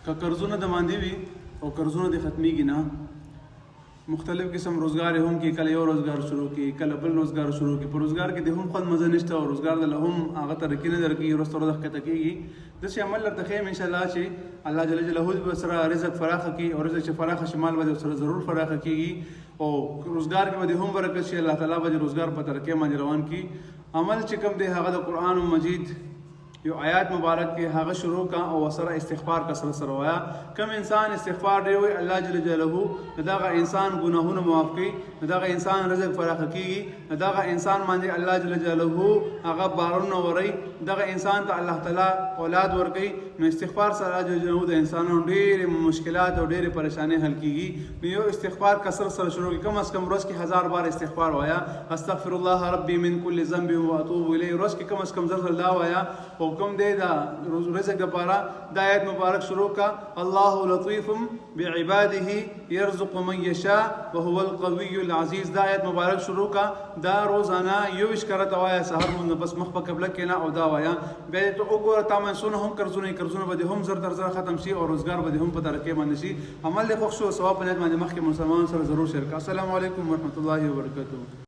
که قرضونه د باندې وي او قرضونه د ختمیږي نه، مختلف قسم روزګار هم کې، کله یو روزګار شروع کی، کله بل روزګار شروع کی. په روزګار کې د هم خود مزه نشته او روزګار د هم هغه ترقی نه درکېږي، وروسته ورځ ښکته کېږي. داسې عمل درته ښیم انشاءالله چې الله جل جلاله به سره رزق فراخه کړي او رزق چې فراخه شي مال به سره ضرور فراخه کېږي او روزګار کې به هم برکت شي. الله تعالی به روزګار په ترقۍ باندې روان کړي. عمل چې کوم دی هغه د قرآن مجید یو آیات مبارک کې هغه شروع کا او سره استغفار کسره سره وایا. کم انسان استغفار دی وي الله جل جلاله دغه انسان ګناهونه معاف کوي، دغه انسان رزق فراخه کیږي، دغه انسان باندې الله جل جلاله هغه بارونه وري، دغه انسان ته الله تعالی اولاد ورکوي. نو استغفار سره الله جل جلاله د انسانانو ډېرې مشکلات او ډېرې پریشانۍ حل کیږي. نو یو استغفار کسره سره شروع کی، کم از کم ورځ کې 1000 بار استغفار وایا. استغفر الله ربي من كل ذنب واتوب الیه. ورځ کې کم از کم 1000 الله وایا. او کوم دی دا رزق لپاره د آیت مبارک شروع کا، الله لطیف بعباده يرزق من یشاء وهو القوي العزیز. دا آیت مبارک شروع کا، دا روزانه 21 کرته وایا. سحر مونږ بس مخ په قبله کې نه او دا وایا. بیا ته وګوره تا منسونه هم قرضونه به هم زر در زر ختم شي او روزګار به هم په ترقۍ باندې شي. عمل دې خوښ شو، ثواب په نیت باندې مخکې مسلمانانو سره ضرور شریک. السلام علیکم ورحمت الله وبرکاته.